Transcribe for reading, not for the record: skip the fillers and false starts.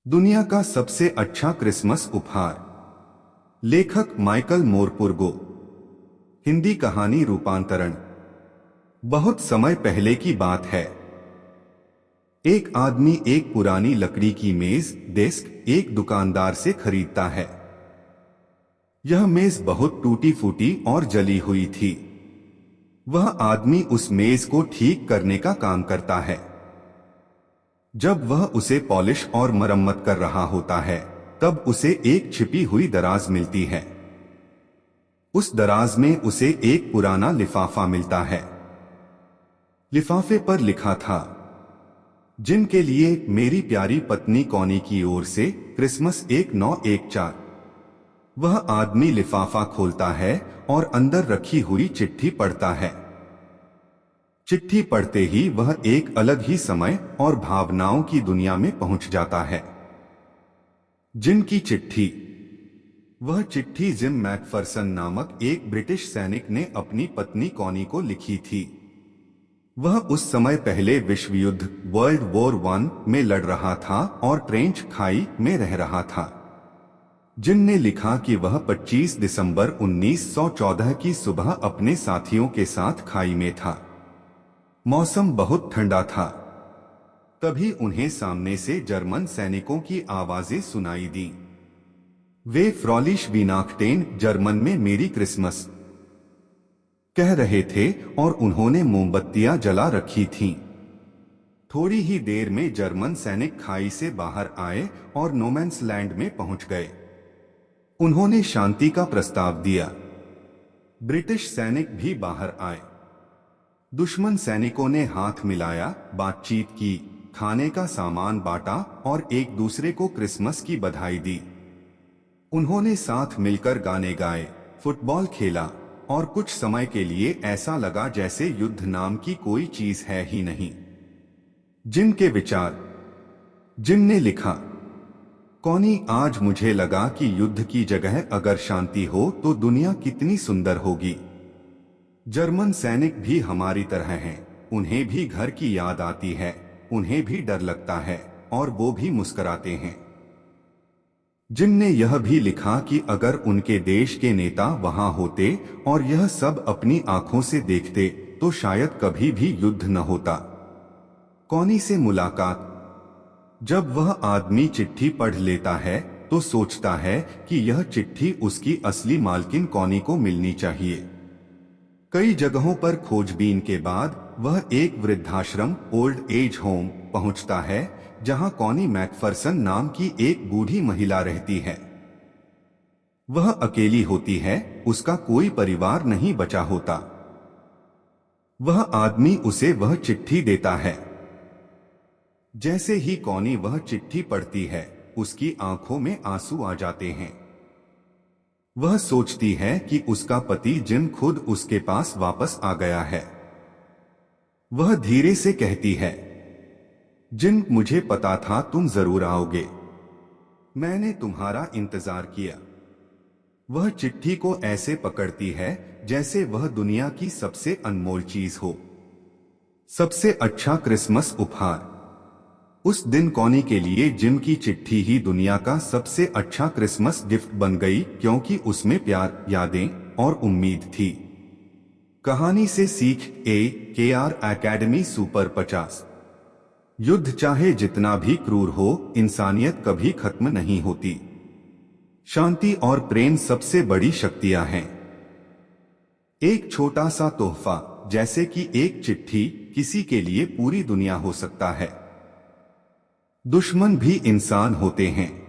दुनिया का सबसे अच्छा क्रिसमस उपहार। लेखक माइकल मोरपुर्गो। हिंदी कहानी रूपांतरण। बहुत समय पहले की बात है। एक आदमी एक पुरानी लकड़ी की मेज डेस्क एक दुकानदार से खरीदता है। यह मेज बहुत टूटी फूटी और जली हुई थी। वह आदमी उस मेज को ठीक करने का काम करता है। जब वह उसे पॉलिश और मरम्मत कर रहा होता है, तब उसे एक छिपी हुई दराज मिलती है। उस दराज में उसे एक पुराना लिफाफा मिलता है। लिफाफे पर लिखा था, जिनके लिए मेरी प्यारी पत्नी कॉनी की ओर से क्रिसमस 1914। वह आदमी लिफाफा खोलता है और अंदर रखी हुई चिट्ठी पढ़ता है। चिट्ठी पढ़ते ही वह एक अलग ही समय और भावनाओं की दुनिया में पहुंच जाता है। जिन की चिट्ठी। वह चिट्ठी जिम मैकफरसन नामक एक ब्रिटिश सैनिक ने अपनी पत्नी कॉनी को लिखी थी। वह उस समय पहले विश्व युद्ध वर्ल्ड वॉर 1 में लड़ रहा था और ट्रेंच खाई में रह रहा था। जिन ने लिखा कि वह 25 दिसंबर 1914 की सुबह अपने साथियों के साथ खाई में था। मौसम बहुत ठंडा था। तभी उन्हें सामने से जर्मन सैनिकों की आवाजें सुनाई दी। वे फ्रॉलिश वीनाख्टेन जर्मन में मेरी क्रिसमस कह रहे थे और उन्होंने मोमबत्तियां जला रखी थीं। थोड़ी ही देर में जर्मन सैनिक खाई से बाहर आए और नोमैन्स लैंड में पहुंच गए। उन्होंने शांति का प्रस्ताव दिया। ब्रिटिश सैनिक भी बाहर आए। दुश्मन सैनिकों ने हाथ मिलाया, बातचीत की, खाने का सामान बांटा और एक दूसरे को क्रिसमस की बधाई दी। उन्होंने साथ मिलकर गाने गाए, फुटबॉल खेला और कुछ समय के लिए ऐसा लगा जैसे युद्ध नाम की कोई चीज है ही नहीं। जिन के विचार। जिन ने लिखा, कॉनी, आज मुझे लगा कि युद्ध की जगह अगर शांति हो तो दुनिया कितनी सुंदर होगी। जर्मन सैनिक भी हमारी तरह हैं, उन्हें भी घर की याद आती है, उन्हें भी डर लगता है और वो भी मुस्कुराते हैं। जिन ने यह भी लिखा कि अगर उनके देश के नेता वहां होते और यह सब अपनी आंखों से देखते तो शायद कभी भी युद्ध न होता। कॉनी से मुलाकात। जब वह आदमी चिट्ठी पढ़ लेता है तो सोचता है कि यह चिट्ठी उसकी असली मालकिन कॉनी को मिलनी चाहिए। कई जगहों पर खोजबीन के बाद वह एक वृद्धाश्रम ओल्ड एज होम पहुंचता है, जहां कॉनी मैकफरसन नाम की एक बूढ़ी महिला रहती है। वह अकेली होती है, उसका कोई परिवार नहीं बचा होता। वह आदमी उसे वह चिट्ठी देता है। जैसे ही कॉनी वह चिट्ठी पढ़ती है, उसकी आंखों में आंसू आ जाते हैं। वह सोचती है कि उसका पति जिम खुद उसके पास वापस आ गया है। वह धीरे से कहती है, जिन, मुझे पता था तुम जरूर आओगे। मैंने तुम्हारा इंतजार किया। वह चिट्ठी को ऐसे पकड़ती है जैसे वह दुनिया की सबसे अनमोल चीज हो। सबसे अच्छा क्रिसमस उपहार। उस दिन कॉनी के लिए जिम की चिट्ठी ही दुनिया का सबसे अच्छा क्रिसमस गिफ्ट बन गई, क्योंकि उसमें प्यार, यादें और उम्मीद थी। कहानी से सीख। AKR academy super 50। युद्ध चाहे जितना भी क्रूर हो, इंसानियत कभी खत्म नहीं होती। शांति और प्रेम सबसे बड़ी शक्तियां हैं। एक छोटा सा तोहफा, जैसे कि एक चिट्ठी, किसी के लिए पूरी दुनिया हो सकता है। दुश्मन भी इंसान होते हैं।